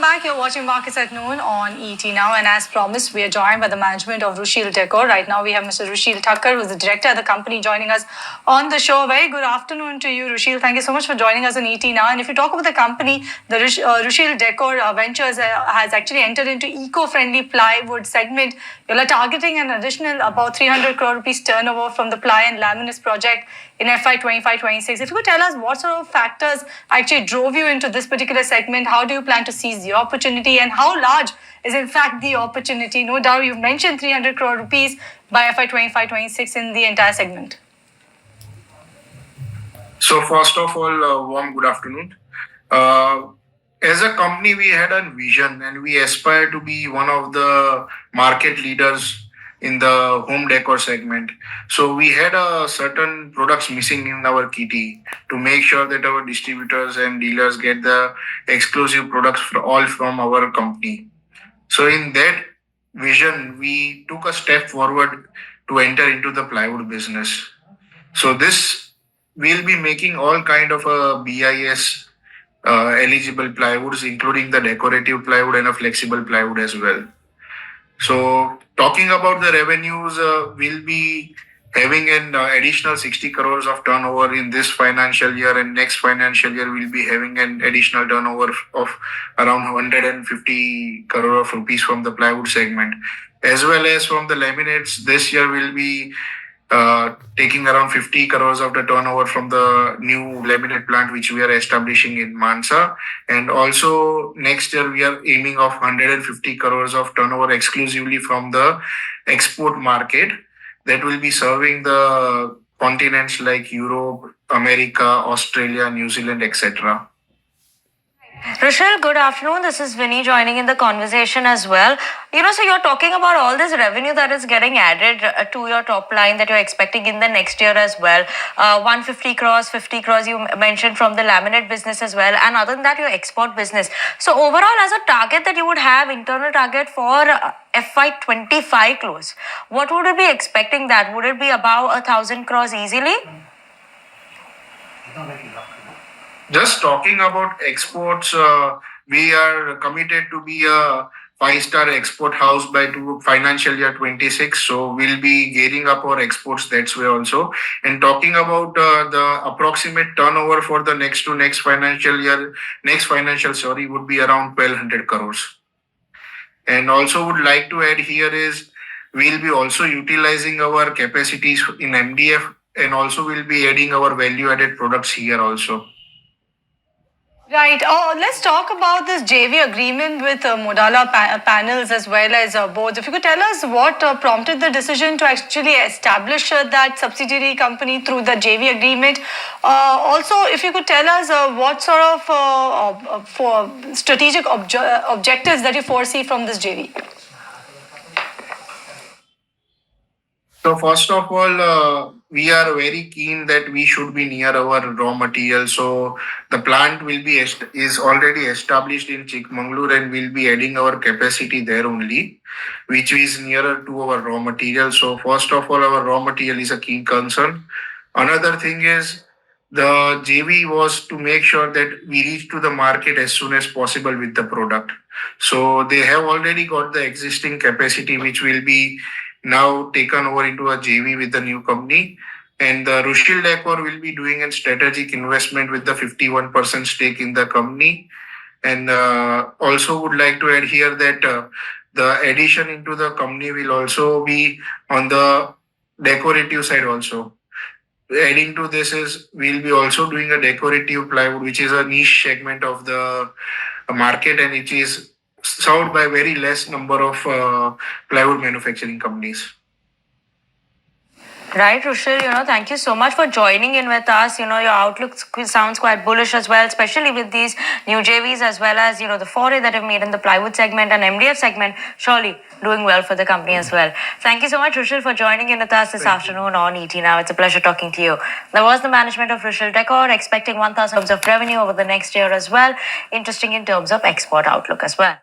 welcome back. You're watching Markets at Noon on ET Now, and as promised, we are joined by the management of Rushil Decor. Right now, we have Mr. Rushil Thakkar, who's the director of the company, joining us on the show. Very good afternoon to you, Rushil. Thank you so much for joining us on ET Now. And if you talk about the company, the Rushil Decor Ventures has actually entered into eco-friendly plywood segment. You're targeting an additional about 300 crore rupees turnover from the ply and laminates project in FY 25-26. If you could tell us what sort of factors actually drove you into this particular segment, how do you plan to seize the opportunity, and how large is in fact the opportunity? No doubt you've mentioned 300 crore rupees by FY 25-26 in the entire segment. So first of all, warm good afternoon. As a company, we had a vision and we aspire to be one of the market leaders in the home decor segment. So we had certain products missing in our kitty to make sure that our distributors and dealers get the exclusive products all from our company. So in that vision, we took a step forward to enter into the plywood business. So this will be making all kind of a BIS eligible plywoods, including the decorative plywood and a flexible plywood as well. So talking about the revenues, we'll be having an additional 60 crores of turnover in this financial year, and next financial year we'll be having an additional turnover of around 150 crore of rupees from the plywood segment, as well as from the laminates. This year we'll be taking around 50 crores of the turnover from the new laminate plant which we are establishing in Mansa, and also next year we are aiming of 150 crores of turnover exclusively from the export market that will be serving the continents like Europe, America, Australia, New Zealand, etc. Rushil, good afternoon. This is Vinny joining in the conversation as well. So you're talking about all this revenue that is getting added to your top line that you're expecting in the next year as well. 150 crores, 50 crores you mentioned from the laminate business as well. And other than that, your export business. So overall, as a target that you would have, internal target for FY 25 close, what would you be expecting that? Would it be about 1,000 crores easily? Just talking about exports, we are committed to be a 5-star export house by financial year 26. So we'll be gearing up our exports that way also. And talking about the approximate turnover for the next financial year, would be around 1,200 crores. And also would like to add here is we'll be also utilizing our capacities in MDF, and also we'll be adding our value-added products here also. Right. Let's talk about this JV agreement with Modala panels as well as boards. If you could tell us what prompted the decision to actually establish that subsidiary company through the JV agreement. Also, if you could tell us what sort of for strategic objectives that you foresee from this JV. So first of all, we are very keen that we should be near our raw material. So the plant will be is already established in Chikmagalur, and we'll be adding our capacity there only, which is nearer to our raw material. So first of all, our raw material is a key concern. Another thing is the JV was to make sure that we reach to the market as soon as possible with the product. So they have already got the existing capacity, which will be now taken over into a JV with the new company. And the Rushil Decor will be doing a strategic investment with the 51% stake in the company. And also would like to add here that the addition into the company will also be on the decorative side also. Adding to this is we'll be also doing a decorative plywood, which is a niche segment of the market, and it is served by very less number of plywood manufacturing companies. Right, Rushil, thank you so much for joining in with us. Your outlook sounds quite bullish as well, especially with these new JVs as well as, the foray that you've made in the plywood segment and MDF segment, surely doing well for the company as well. Thank you so much, Rushil, for joining in with us this afternoon on ET Now. It's a pleasure talking to you. That was the management of Rushil Decor, expecting 1,000 crores of revenue over the next year as well. Interesting in terms of export outlook as well.